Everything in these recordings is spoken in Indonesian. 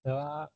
Ya,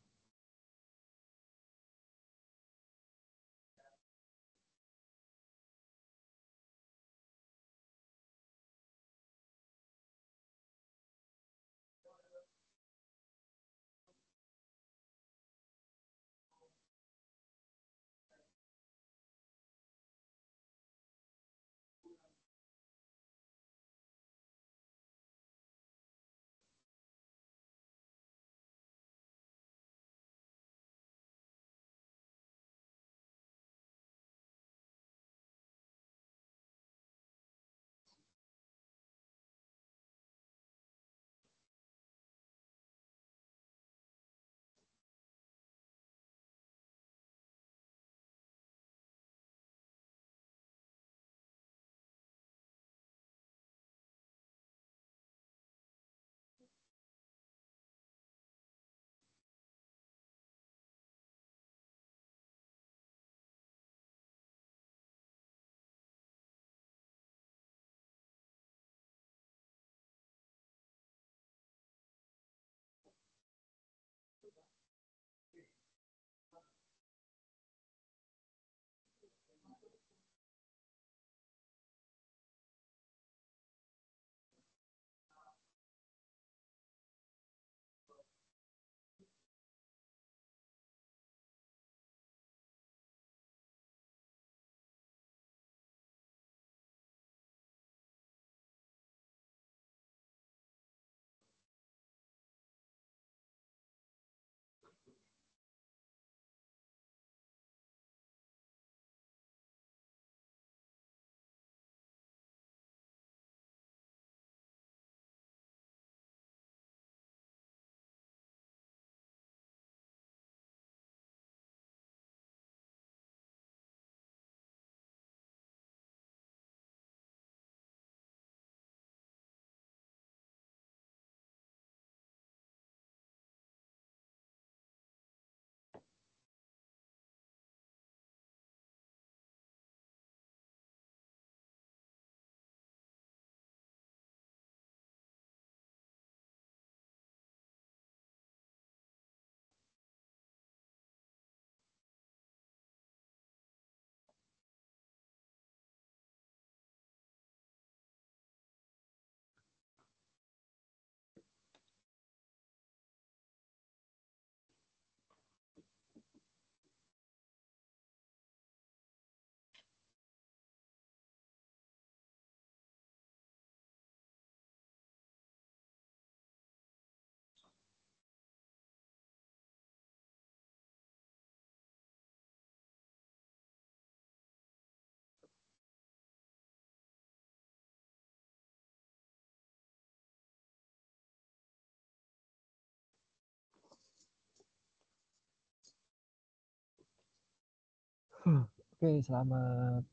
oke, selamat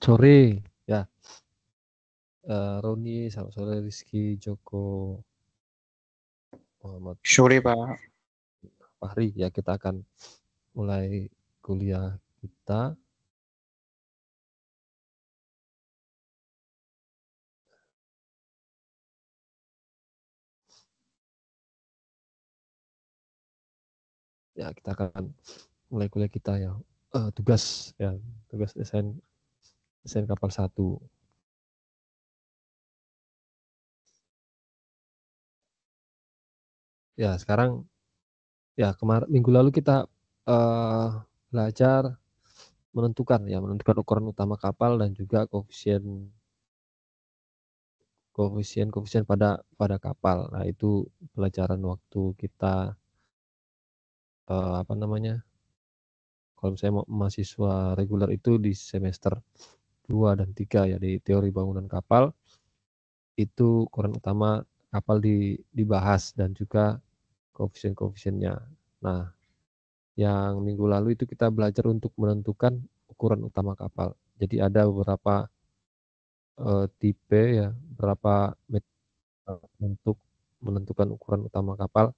sore ya, Roni, selamat sore Rizky, Joko, Muhammad Sore Pak. Fahri. Ya, kita akan mulai kuliah kita. Ya, kita akan mulai kuliah kita ya. Tugas desain kapal 1. Ya, sekarang ya minggu lalu kita belajar menentukan ukuran utama kapal dan juga koefisien pada kapal. Nah, itu pelajaran waktu kita apa namanya? Kalau saya mahasiswa reguler itu di semester 2 dan 3 ya, di teori bangunan kapal itu ukuran utama kapal dibahas dan juga koefisien-koefisiennya. Nah, yang minggu lalu itu kita belajar untuk menentukan ukuran utama kapal. Jadi ada beberapa tipe ya, beberapa untuk menentukan ukuran utama kapal.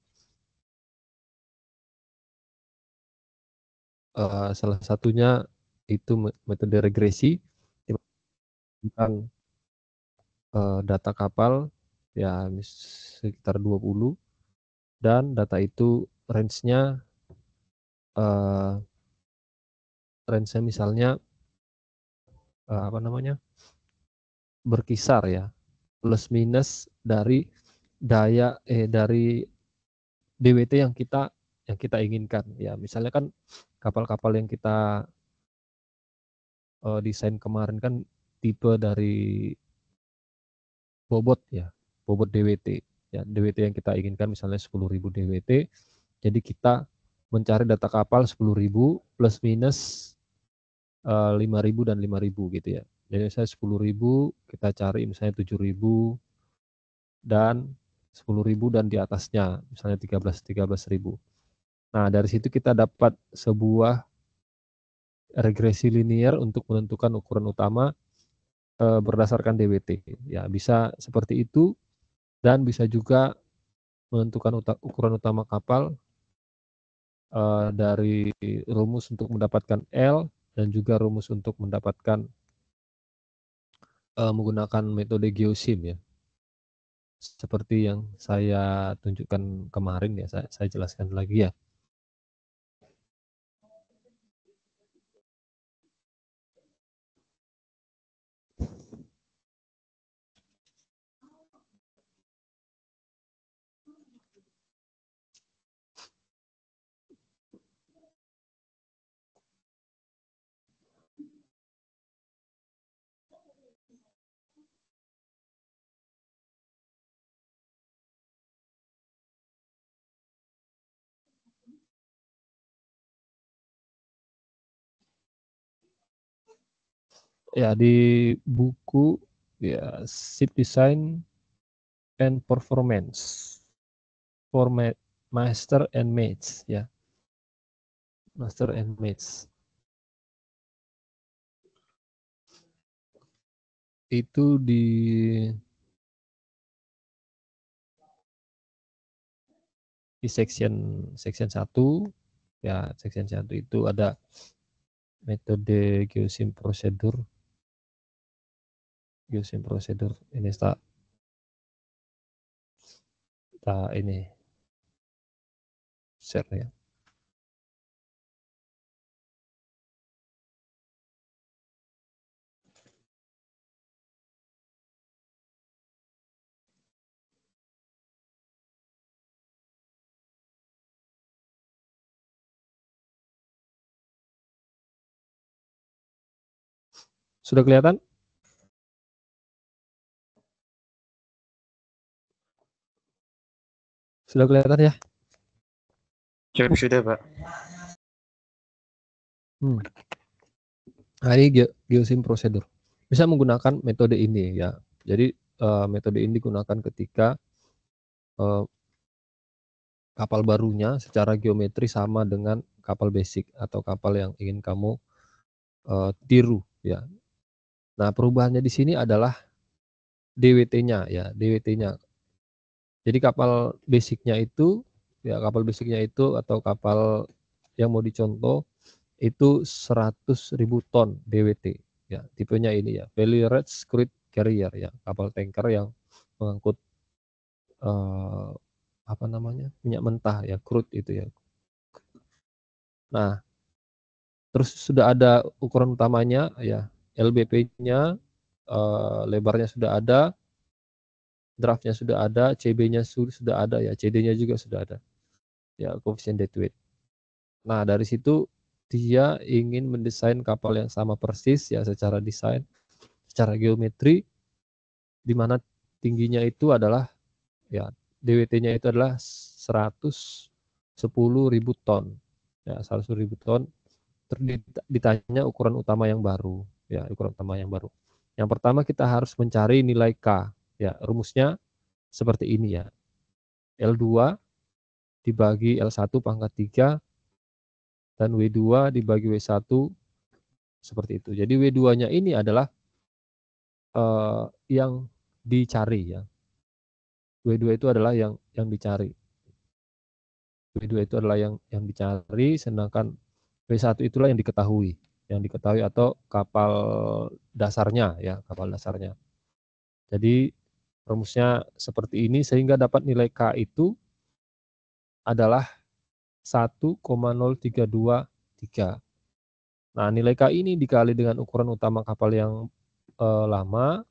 Salah satunya itu metode regresi, dengan data kapal ya sekitar 20. dan data itu range-nya misalnya apa namanya, berkisar ya, plus minus dari dari DWT yang kita inginkan. Ya misalnya kan kapal-kapal yang kita desain kemarin kan tipe dari bobot ya, bobot DWT. Ya, DWT yang kita inginkan misalnya 10.000 DWT. Jadi kita mencari data kapal 10.000 plus minus 5.000 dan 5.000 gitu ya. Jadi saya 10.000 kita cari misalnya 7.000 dan 10.000 dan di atasnya misalnya 13.000. Nah, dari situ kita dapat sebuah regresi linear untuk menentukan ukuran utama berdasarkan DWT. Ya, bisa seperti itu dan bisa juga menentukan ukuran utama kapal dari rumus untuk mendapatkan L dan juga rumus untuk mendapatkan menggunakan metode geosim ya. Seperti yang saya tunjukkan kemarin ya, saya jelaskan lagi ya. Ya di buku ya Ship Design and Performance for Master and Mates ya. Master and Mates. Itu di section 1 ya, section 1 itu ada metode geosim prosedur ini ini share ya. Sudah kelihatan? Sudah kelihatan ya? Sudah, Pak. Nah, ini geosim prosedur. Bisa menggunakan metode ini ya. Jadi metode ini digunakan ketika kapal barunya secara geometri sama dengan kapal basic atau kapal yang ingin kamu tiru ya. Nah, perubahannya di sini adalah DWT-nya ya, DWT-nya. Jadi kapal basic-nya itu atau kapal yang mau dicontoh itu 100.000 ton DWT ya. Tipenya ini ya, Belly Rich Crude Carrier ya, kapal tanker yang mengangkut apa namanya, minyak mentah ya, crude itu ya. Nah, terus sudah ada ukuran utamanya ya, LBP-nya, lebarnya sudah ada, draft-nya sudah ada, CB-nya sudah ada ya, CD-nya juga sudah ada. Ya, koefisien deadweight. Nah, dari situ dia ingin mendesain kapal yang sama persis ya secara desain, secara geometri, di mana tingginya itu adalah ya DWT-nya itu adalah 110.000 ton. Ya, 110.000 ton. Ditanya ukuran utama yang baru, ya ukuran utama yang baru. Yang pertama kita harus mencari nilai K, ya rumusnya seperti ini ya, L2 dibagi L1 pangkat 3 dan W2 dibagi W1 seperti itu. Jadi W2-nya ini adalah yang dicari ya. W2 itu adalah yang dicari. W2 itu adalah yang dicari, sedangkan W1 itulah yang diketahui atau kapal dasarnya ya, kapal dasarnya. Jadi rumusnya seperti ini sehingga dapat nilai K itu adalah 1,0323. Nah, nilai K ini dikali dengan ukuran utama kapal yang lama,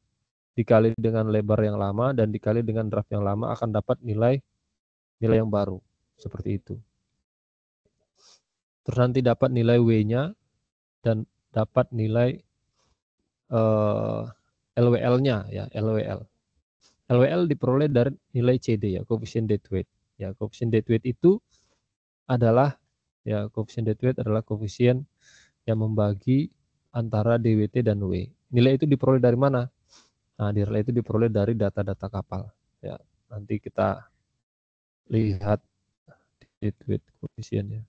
dikali dengan lebar yang lama, dan dikali dengan draft yang lama akan dapat nilai yang baru. Seperti itu. Terus nanti dapat nilai W-nya dan dapat nilai LWL-nya ya, LWL. LWL diperoleh dari nilai CD ya, coefficient deadweight. Ya, coefficient deadweight itu adalah koefisien yang membagi antara DWT dan W. Nilai itu diperoleh dari mana? Nah, nilai itu diperoleh dari data-data kapal. Ya, nanti kita lihat deadweight koefisiennya.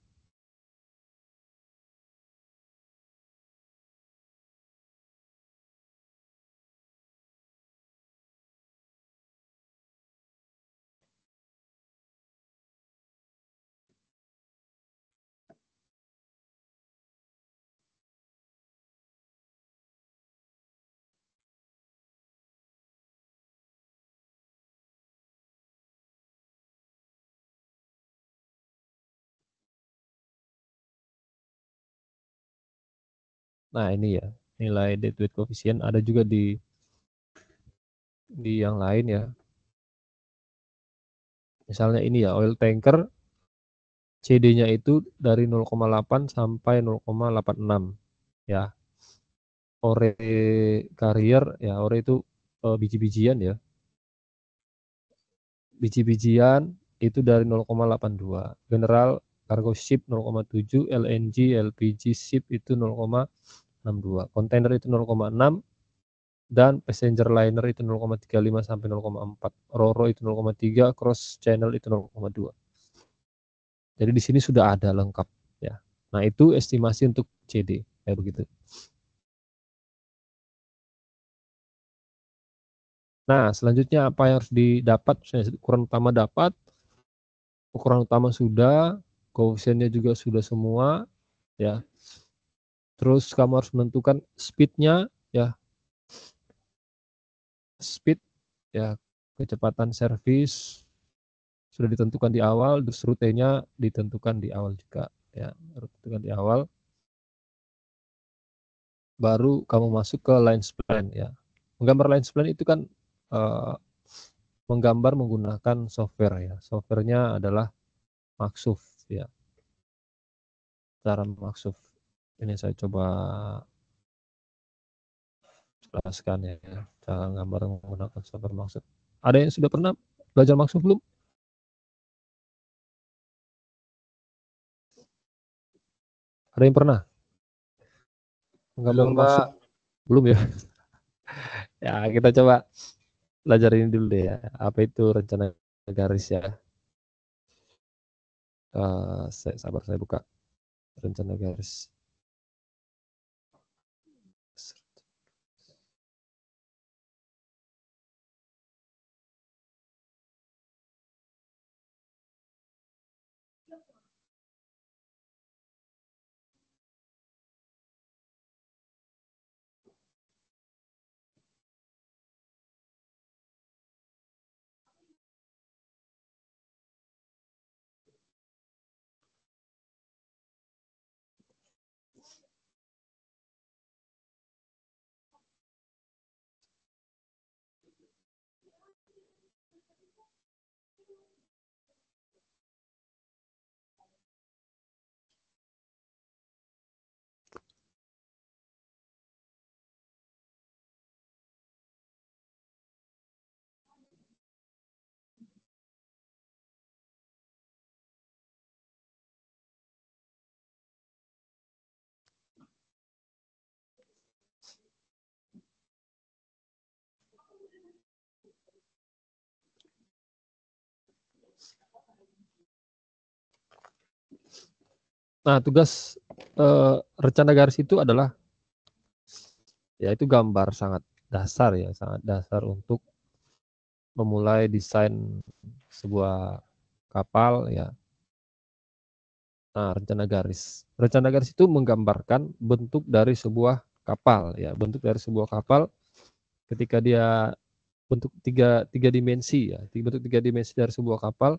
Nah, ini ya, nilai deadweight koefisien ada juga di yang lain ya. Misalnya ini ya, oil tanker CD-nya itu dari 0,8 sampai 0,86 ya. Ore carrier ya, ore itu biji-bijian ya. Biji-bijian itu dari 0,82. General cargo ship 0,7, LNG, LPG ship itu 0,62. Kontainer itu 0,6 dan passenger liner itu 0,35 sampai 0,4. Ro-ro itu 0,3, cross channel itu 0,2. Jadi di sini sudah ada lengkap ya. Nah, itu estimasi untuk CD kayak begitu. Nah, selanjutnya apa yang harus didapat? Ukuran utama dapat, ukuran utama sudah, koefisiennya juga sudah semua ya. Terus kamu harus menentukan speed-nya ya. Speed ya, kecepatan servis sudah ditentukan di awal, terus rutenya ditentukan di awal juga ya, ditentukan di awal. Baru kamu masuk ke lines plan ya. Menggambar lines plan itu kan menggambar menggunakan software ya. Softwarenya adalah Maxuf ya. Cara Maxuf. Ini saya coba jelaskan ya, cara gambar menggunakan software Maxuf. Ada yang sudah pernah belajar Maxuf belum? Ada yang pernah menggambar Maxuf? Belum ya? Ya, kita coba belajar ini dulu deh ya. Apa itu rencana garis ya? Sabar, saya buka rencana garis. Nah, tugas rencana garis itu adalah ya itu gambar sangat dasar ya, sangat dasar untuk memulai desain sebuah kapal ya. Nah, rencana garis. Rencana garis itu menggambarkan bentuk dari sebuah kapal ya, bentuk dari sebuah kapal ketika dia bentuk tiga dimensi ya, bentuk tiga dimensi dari sebuah kapal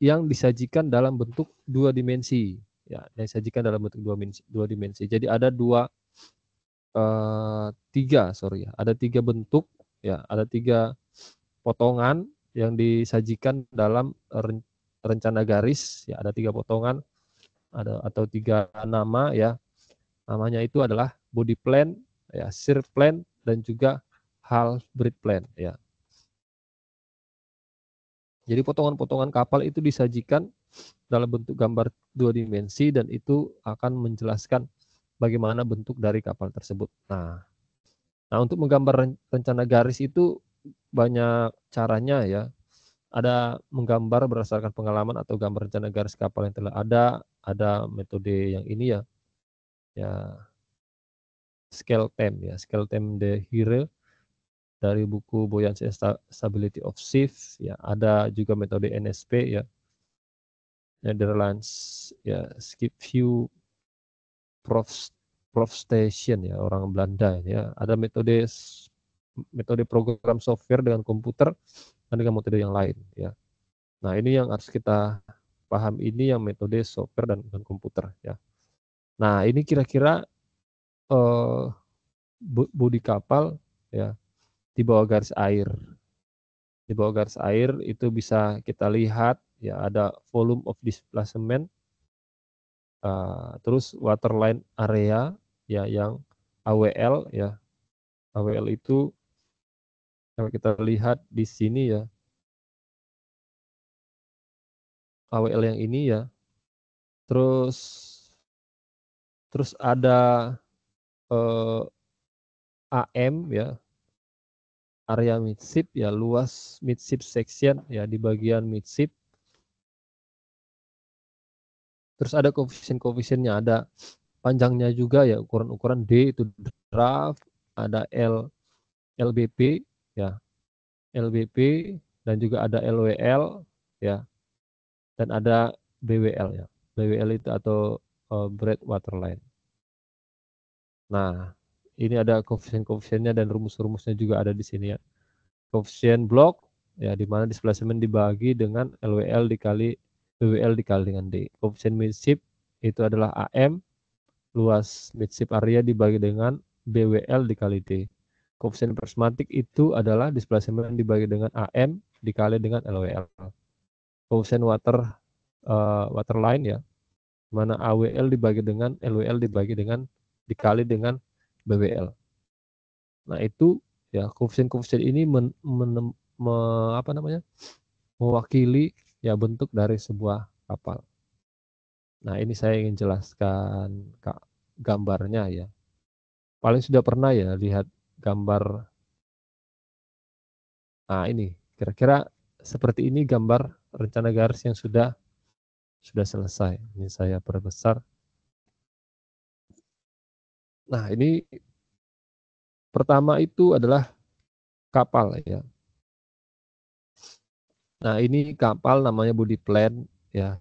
yang disajikan dalam bentuk 2 dimensi. Ya, yang disajikan dalam bentuk 2 dimensi. Jadi ada 3 bentuk, ya, ada 3 potongan yang disajikan dalam rencana garis, ya, ada 3 potongan, atau 3 nama, ya. Namanya itu adalah body plan, ya, shear plan, dan juga half bridge plan, ya. Jadi potongan-potongan kapal itu disajikan dalam bentuk gambar 2 dimensi, dan itu akan menjelaskan bagaimana bentuk dari kapal tersebut. Nah, untuk menggambar rencana garis itu banyak caranya, ya. Ada menggambar berdasarkan pengalaman atau gambar rencana garis kapal yang telah ada metode yang ini, ya scale time de Hire dari buku Buoyancy and Stability of Ships, ya. Ada juga metode NSP, ya, Netherlands, ya, Skip View Prof Station, ya, orang Belanda, ya. Ada metode program software dengan komputer dan dengan metode yang lain, ya. Nah, ini yang harus kita paham, ini yang metode software dan komputer, ya. Nah, ini kira-kira bodi kapal, ya, di bawah garis air. Di bawah garis air itu bisa kita lihat, ya, ada volume of displacement, terus waterline area, ya, yang AWL, ya. AWL itu kalau kita lihat di sini, ya, AWL yang ini, ya. Terus ada AM, ya, area midship, ya, luas midship section, ya, di bagian midship. Terus ada koefisien-koefisiennya, ada panjangnya juga, ya, ukuran-ukuran D itu draft, ada LBP, ya, LBP, dan juga ada LWL, ya, dan ada BWL, ya. BWL itu atau break waterline. Nah, ini ada koefisien-koefisiennya dan rumus-rumusnya juga ada di sini, ya. Koefisien blok, ya, di mana displacement dibagi dengan LWL dikali BWL dikali dengan D. Koefisien midship itu adalah AM, luas midship area dibagi dengan BWL dikali D. Koefisien prismatik itu adalah displacement dibagi dengan AM dikali dengan LWL. Koefisien waterline, ya, mana AWL dibagi dengan LWL dikali dengan BWL. Nah, itu, ya, koefisien-koefisien ini mewakili, ya, bentuk dari sebuah kapal. Nah, ini saya ingin jelaskan gambarnya, ya. Paling sudah pernah, ya, lihat gambar. Nah, ini kira-kira seperti ini gambar rencana garis yang sudah selesai. Ini saya perbesar. Nah, ini pertama itu adalah kapal, ya. Nah, ini kapal namanya body plan, ya.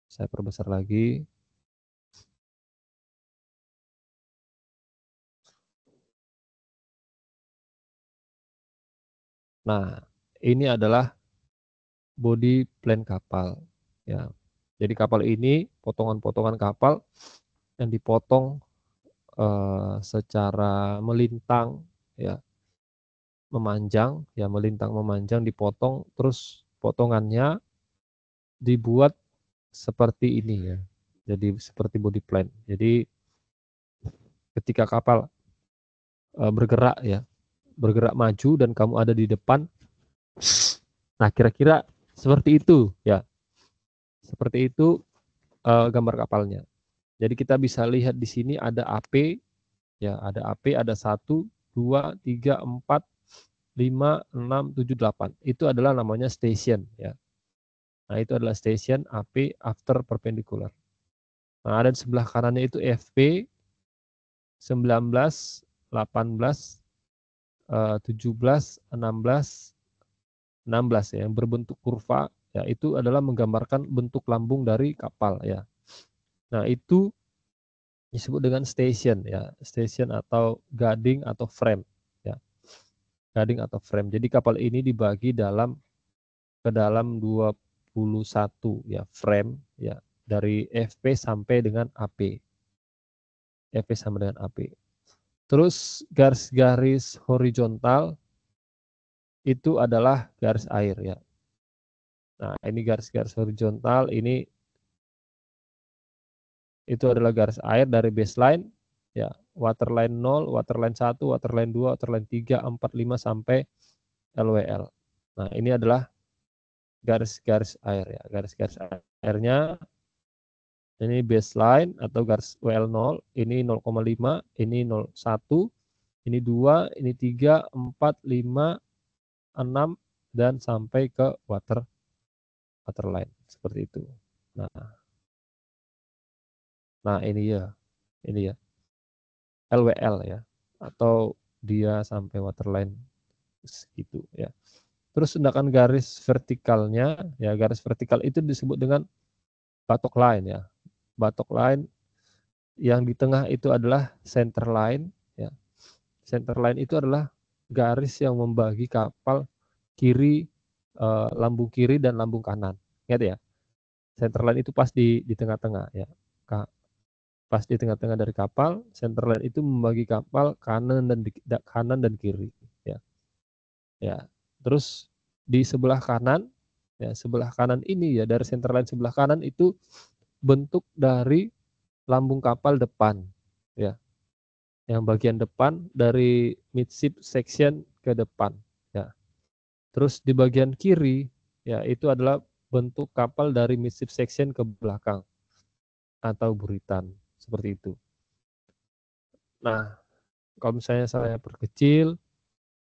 Saya perbesar lagi. Nah, ini adalah body plan kapal, ya. Jadi kapal ini potongan-potongan kapal yang dipotong secara melintang, ya, memanjang, ya, melintang memanjang dipotong, terus potongannya dibuat seperti ini, ya. Jadi seperti body plan. Jadi ketika kapal bergerak, ya, bergerak maju dan kamu ada di depan, nah, kira-kira seperti itu, ya. Seperti itu gambar kapalnya. Jadi kita bisa lihat di sini ada AP, ya, ada AP, ada 1, 2, 3, 4, 5, 6, 7, 8. Itu adalah namanya station, ya. Nah, itu adalah station AP after perpendicular. Nah, ada di sebelah kanannya itu FP 19, 18, 17, 16, 16, ya, yang berbentuk kurva, ya, itu adalah menggambarkan bentuk lambung dari kapal, ya. Nah, itu disebut dengan station, ya, station atau guarding atau frame, ya, guarding atau frame. Jadi kapal ini dibagi ke dalam 20 ya, frame ya, dari FP sampai dengan AP. FP sampai dengan AP. Terus garis-garis horizontal itu adalah garis air ya. Nah, ini garis-garis horizontal ini itu adalah garis air dari baseline ya, waterline 0, waterline 1, waterline 2, waterline 3, 4, 5 sampai LWL. Nah, ini adalah garis-garis air ya. Garis-garis airnya ini baseline atau garis WL0, ini 0,5, ini 0,1, ini 2, ini 3, 4, 5, 6 dan sampai ke waterline seperti itu. Nah ini ya LWL ya, atau dia sampai waterline segitu ya. Terus sedangkan garis vertikalnya ya, garis vertikal itu disebut dengan bottom line ya. Bottom line yang di tengah itu adalah center line ya. Center line itu adalah garis yang membagi kapal kiri, lambung kiri dan lambung kanan. Ingat ya. Center line itu pas di tengah-tengah ya. Pas di tengah-tengah dari kapal, center line itu membagi kapal kanan dan kiri ya. Ya. Terus di sebelah kanan ya, sebelah kanan ini ya, dari center line sebelah kanan itu bentuk dari lambung kapal depan ya. Yang bagian depan dari midship section ke depan ya. Terus di bagian kiri ya, itu adalah bentuk kapal dari midship section ke belakang atau buritan seperti itu. Nah, kalau misalnya saya perkecil,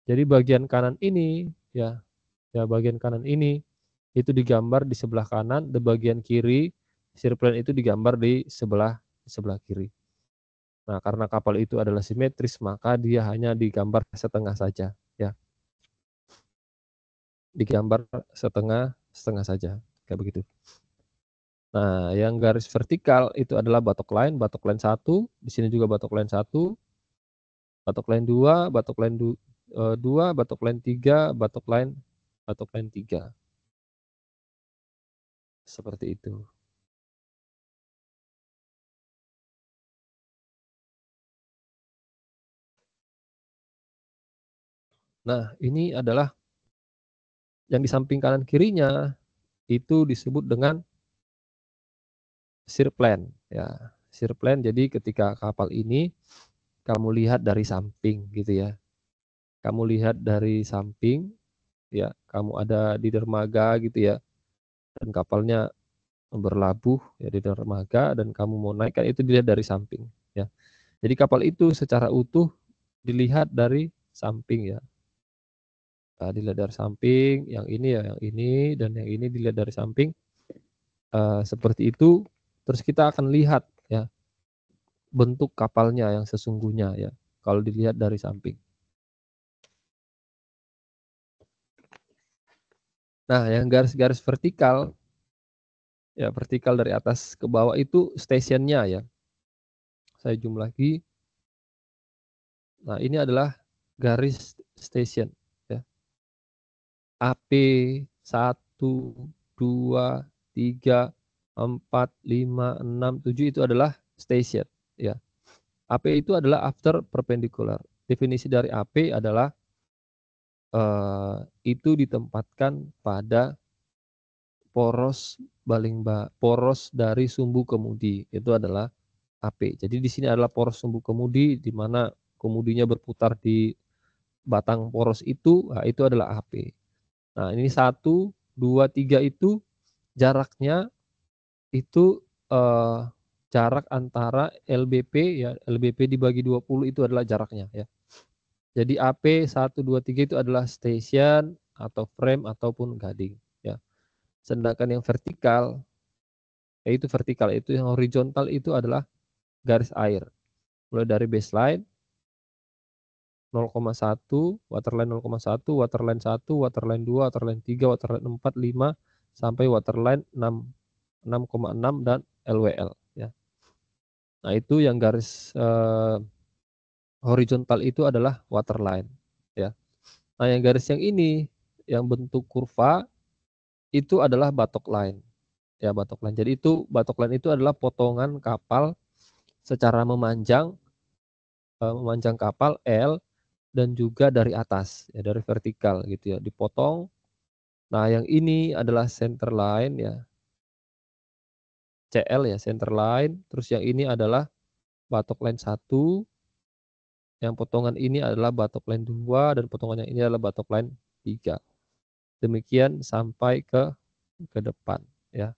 jadi bagian kanan ini ya, bagian kanan ini itu digambar di sebelah kanan, di bagian kiri sirplen itu digambar di sebelah kiri. Nah, karena kapal itu adalah simetris, maka dia hanya digambar setengah saja ya. Digambar setengah saja kayak begitu. Nah, yang garis vertikal itu adalah bottom line 1, di sini juga bottom line 1, bottom line 2, bottom line 2, bottom line 3, bottom line 3. Seperti itu. Nah, ini adalah yang di samping kanan kirinya itu disebut dengan sirplen ya. Sirplen, jadi ketika kapal ini kamu lihat dari samping gitu ya. Kamu lihat dari samping ya, kamu ada di dermaga gitu ya. Dan kapalnya berlabuh ya di dermaga dan kamu mau naik, kan itu dilihat dari samping ya. Jadi kapal itu secara utuh dilihat dari samping ya. Nah, dilihat dari samping, yang ini ya, yang ini dan yang ini dilihat dari samping. Seperti itu, terus kita akan lihat ya bentuk kapalnya yang sesungguhnya ya, kalau dilihat dari samping. Nah, yang garis-garis vertikal ya, vertikal dari atas ke bawah itu stationnya ya. Saya zoom lagi. Nah, ini adalah garis station ya. AP 1, 2, 3, 4, 5, 6, 7 itu adalah station ya. AP itu adalah after perpendicular. Definisi dari AP adalah itu ditempatkan pada poros dari sumbu kemudi, itu adalah AP. Jadi di sini adalah poros sumbu kemudi di mana kemudinya berputar di batang poros itu, nah itu adalah AP. Nah, ini 1, 2, 3 itu jaraknya itu jarak antara LBP ya, LBP dibagi 20 itu adalah jaraknya ya. Jadi AP 1, 2, 3 itu adalah station atau frame ataupun guiding ya. Sedangkan yang vertikal, itu yang horizontal itu adalah garis air. Mulai dari baseline 0,1, waterline 0,1, waterline 1, waterline 2, waterline 3, waterline 4, 5 sampai waterline 6,6 dan LWL ya. Nah, itu yang garis horizontal itu adalah waterline ya. Nah, yang garis yang ini yang bentuk kurva itu adalah bottom line. Ya, bottom line. Jadi itu bottom line itu adalah potongan kapal secara memanjang kapal L dan juga dari atas, ya dari vertikal gitu ya, dipotong. Nah, yang ini adalah center line ya, CL ya, center line, terus yang ini adalah bottom line 1, yang potongan ini adalah bottom line 2, dan potongan yang ini adalah bottom line 3. Demikian sampai ke depan ya.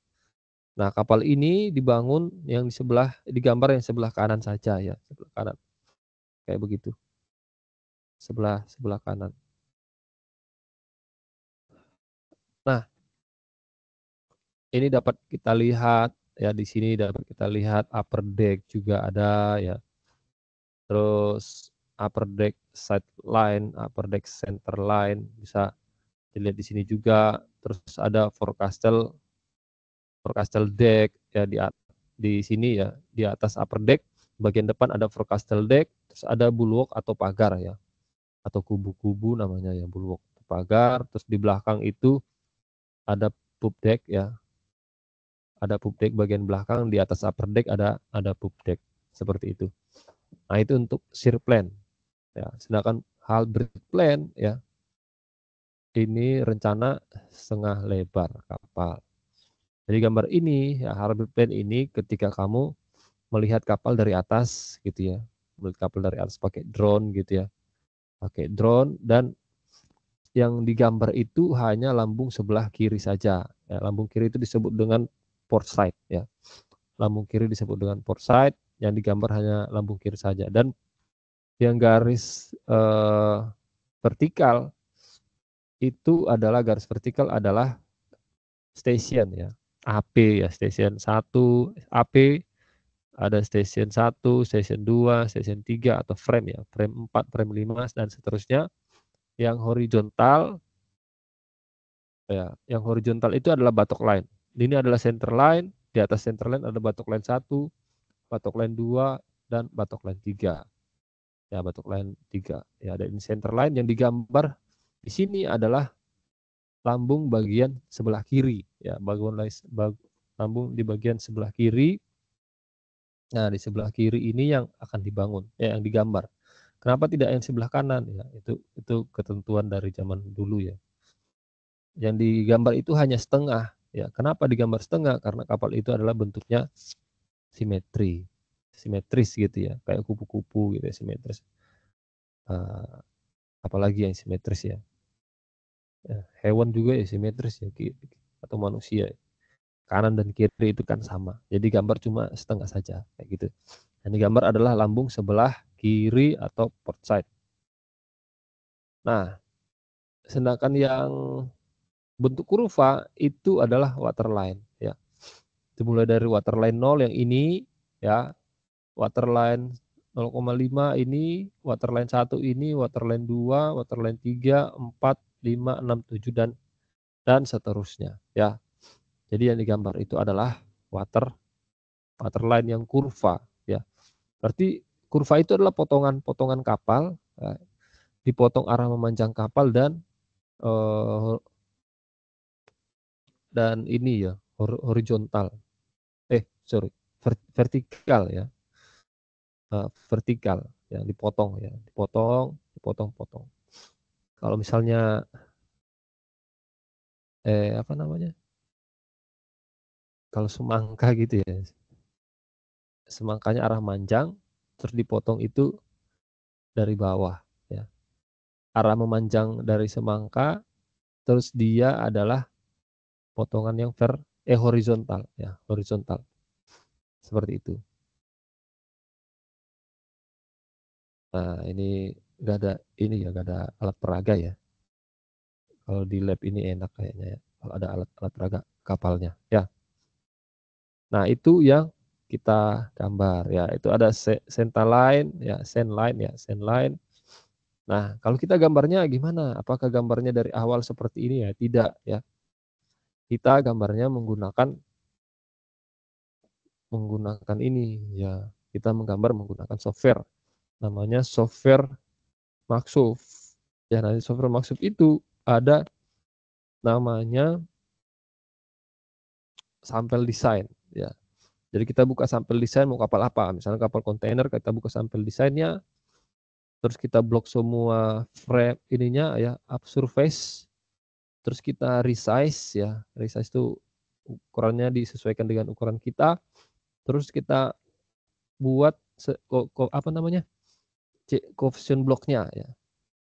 Nah, kapal ini dibangun digambar yang sebelah kanan saja ya, sebelah kanan. Kayak begitu. Sebelah kanan. Nah, ini dapat kita lihat ya, di sini dapat kita lihat upper deck juga ada ya. Terus upper deck side line, upper deck center line bisa dilihat di sini juga. Terus ada forecastle deck ya di sini ya, di atas upper deck bagian depan ada forecastle deck, terus ada bulwark atau pagar ya, atau kubu-kubu namanya ya, bulwark pagar. Terus di belakang itu ada poop deck ya, ada poop deck bagian belakang, di atas upper deck ada poop deck seperti itu. Nah, itu untuk shear plan ya. Sedangkan halberd plan ya, ini rencana setengah lebar kapal. Jadi gambar ini ya, halberd plan ini ketika kamu melihat kapal dari atas gitu ya, melihat kapal dari atas pakai drone gitu ya, pakai drone, dan yang digambar itu hanya lambung sebelah kiri saja. Ya, lambung kiri itu disebut dengan port side ya. Lambung kiri disebut dengan port side, yang digambar hanya lambung kiri saja. Dan yang garis vertikal itu adalah station ya. AP ya, station 1 AP, ada station 1, station 2, station 3 atau frame ya, frame 4, frame 5 dan seterusnya. Yang horizontal ya, yang horizontal itu adalah bottom line. Ini adalah center line, di atas center line ada bottom line 1, bottom line 2 dan bottom line 3. Ya, bottom line 3. Ya, ada ini center line yang digambar di sini adalah lambung bagian sebelah kiri ya, lambung di bagian sebelah kiri. Nah, di sebelah kiri ini yang akan dibangun ya, yang digambar. Kenapa tidak yang sebelah kanan ya? Itu ketentuan dari zaman dulu ya. Yang digambar itu hanya setengah ya. Kenapa digambar setengah? Karena kapal itu adalah bentuknya simetris gitu ya, kayak kupu-kupu gitu ya, simetris. Apalagi yang simetris ya. Hewan juga ya simetris ya, atau manusia. Kanan dan kiri itu kan sama. Jadi gambar cuma setengah saja kayak gitu. Yang digambar adalah lambung sebelah kiri atau port side. Nah, sedangkan yang bentuk kurva itu adalah waterline ya. Itu mulai dari waterline 0 yang ini ya, waterline 0,5 ini, waterline 1 ini, waterline 2, waterline 3, 4, 5, 6, 7 dan seterusnya ya. Jadi yang digambar itu adalah waterline yang kurva ya. Berarti kurva itu adalah potongan-potongan kapal ya, dipotong arah memanjang kapal dan ini ya, horizontal. Vertikal ya. Vertikal ya, dipotong ya, dipotong. Kalau misalnya apa namanya? Kalau semangka gitu ya. Semangkanya arah manjang terus dipotong itu dari bawah ya. Arah memanjang dari semangka, terus dia adalah potongan yang horizontal ya, horizontal. Seperti itu. Nah, ini enggak ada ini ya, enggak ada alat peraga ya. Kalau di lab ini enak kayaknya ya, kalau ada alat peraga kapalnya ya. Nah, itu yang kita gambar ya. Itu ada center line ya, sand line. Nah, kalau kita gambarnya gimana? Apakah gambarnya dari awal seperti ini ya? Tidak ya. Kita gambarnya menggunakan ini ya. Kita menggambar menggunakan software. Namanya software Maxuf. Ya, nanti software Maxuf itu ada namanya sampel desain ya. Jadi kita buka sampel desain mau kapal apa, misalnya kapal kontainer kita buka sampel desainnya, terus kita blok semua frame ininya ya, up surface, terus kita resize ya, resize itu ukurannya disesuaikan dengan ukuran kita, terus kita buat apa namanya, coefficient block-nya ya.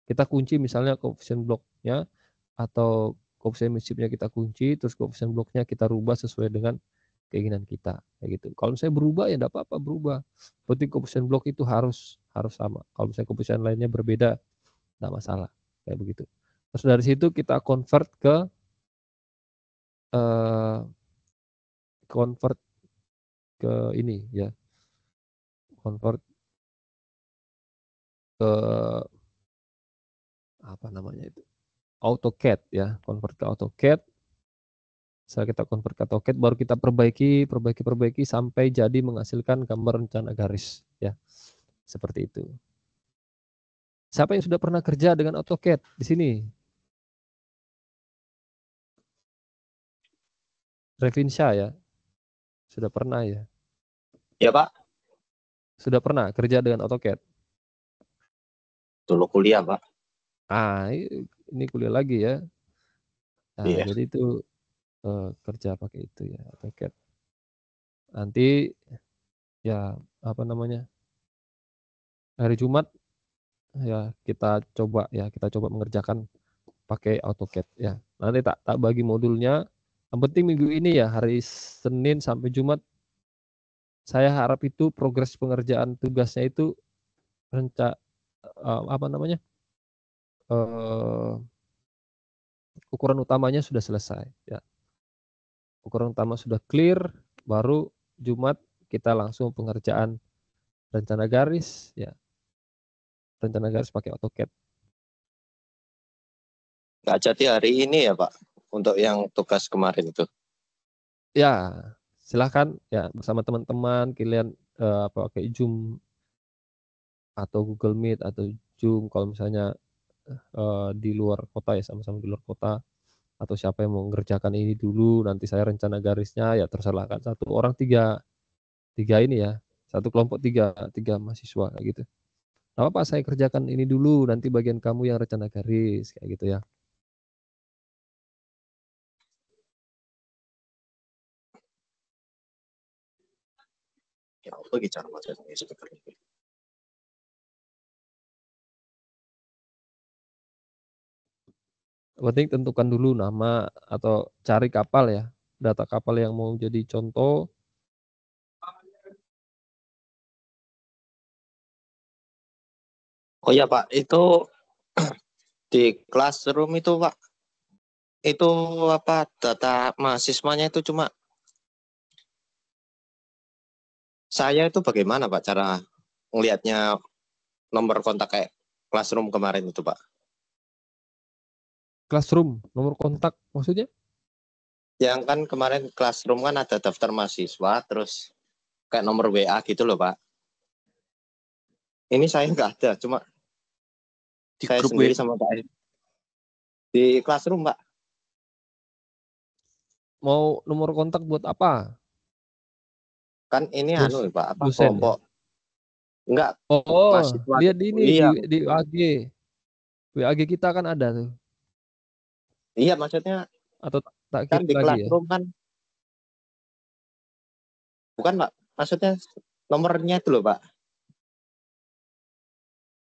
Kita kunci misalnya coefficient block-nya atau coefficient misfitnya kita kunci, terus coefficient block-nya kita rubah sesuai dengan keinginan kita, kayak gitu. Kalau misalnya berubah ya enggak apa-apa berubah, penting coefficient block itu harus sama. Kalau misalnya coefficient lainnya berbeda, enggak masalah, kayak begitu. Terus dari situ kita convert ke convert ke ini ya, convert ke apa namanya itu, AutoCAD ya, convert ke AutoCAD. Setelah kita convert ke AutoCAD baru kita perbaiki sampai jadi menghasilkan gambar rencana garis ya. Seperti itu. Siapa yang sudah pernah kerja dengan AutoCAD di sini? Revinsya ya? Sudah pernah ya? Ya Pak, Sudah pernah kerja dengan AutoCAD? dulu kuliah Pak. Ah, ini kuliah lagi ya. Nah, Iya. jadi itu kerja pakai itu ya, AutoCAD. Nanti ya apa namanya? Hari Jumat ya kita coba mengerjakan pakai AutoCAD ya. Nanti tak bagi modulnya. Yang penting minggu ini ya, hari Senin sampai Jumat saya harap itu progres pengerjaan tugasnya itu apa namanya, ukuran utamanya sudah selesai ya. Ukuran utama sudah clear, baru Jumat kita langsung pengerjaan rencana garis ya. Rencana garis pakai AutoCAD. Nggak jadi hari ini ya Pak, untuk yang tugas kemarin itu. Ya, silahkan ya bersama teman-teman kalian pakai Zoom atau Google Meet atau Zoom kalau misalnya di luar kota ya, sama-sama di luar kota, atau siapa yang mau mengerjakan ini dulu nanti saya rencana garisnya ya terserah kan, satu orang tiga ini ya, satu kelompok tiga mahasiswa kayak gitu. Nggak apa-apa saya kerjakan ini dulu nanti bagian kamu yang rencana garis kayak gitu ya. Ya apa cara macamnya sebenarnya? Yang penting tentukan dulu nama atau cari kapal ya, data kapal yang mau jadi contoh. Oh ya Pak, itu di classroom itu Pak, itu apa data mahasiswanya itu cuma saya itu bagaimana Pak cara ngelihatnya nomor kontak kayak classroom kemarin itu Pak? Classroom, nomor kontak maksudnya? Yang kan kemarin classroom kan ada daftar mahasiswa, terus kayak nomor WA gitu loh Pak. Ini saya nggak ada, cuma Di saya grup sendiri WA. sama Pak di classroom Pak. Mau nomor kontak buat apa? Kan ini anu Pak, apa Dosen ya? kelompok enggak Oh, mahasiswa lihat gitu. di ini Iya, di WAG. WAG kita kan ada tuh. iya maksudnya Atau tak kan kirim di lagi ya? classroom kan bukan Pak. Maksudnya nomornya itu loh Pak.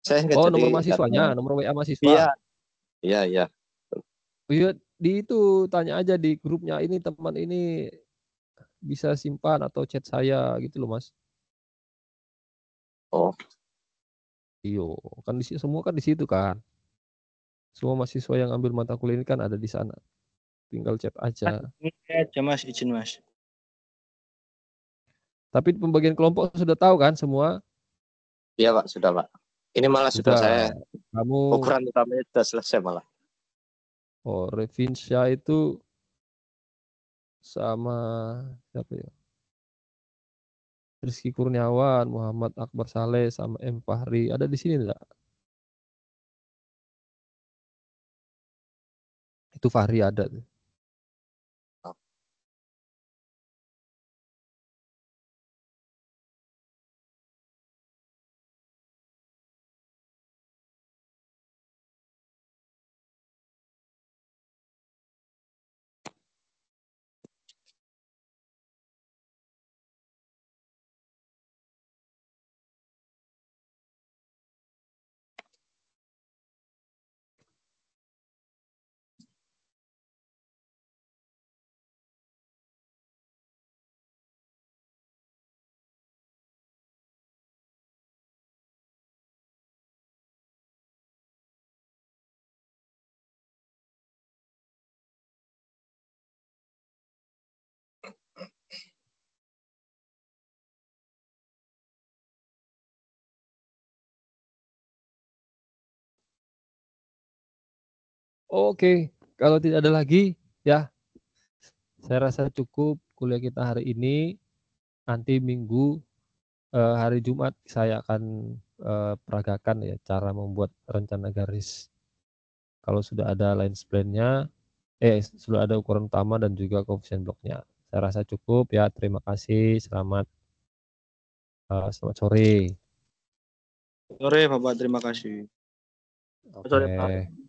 Saya nggak Oh, jadi nomor nggak tahu. mahasiswanya, nomor WA mahasiswa. Iya, iya, iya. Iya, di itu tanya aja di grupnya ini teman ini bisa simpan atau chat saya gitu loh, Mas. Oh, Iyo, kan semua kan di situ kan. Semua mahasiswa yang ambil mata kuliah ini kan ada di sana. Tinggal chat Mas, aja. ini saya aja Mas, izin Mas. Tapi pembagian kelompok sudah tahu kan semua? iya Pak, sudah Pak. Ini malah sudah Sudah. saya Kamu ukuran utamanya sudah selesai malah. Revinsya itu sama siapa ya? Rizky Kurniawan, Muhammad Akbar Saleh, sama M. Fahri. Ada di sini enggak? Itu Fahri ada tuh. Oke, kalau tidak ada lagi, ya saya rasa cukup kuliah kita hari ini. Nanti Minggu, hari Jumat saya akan, peragakan ya cara membuat rencana garis. Kalau sudah ada lines plan-nya, sudah ada ukuran utama dan juga koefisien bloknya. Saya rasa cukup ya, terima kasih, selamat sore. Sore Bapak, terima kasih. Oke. Sore Pak.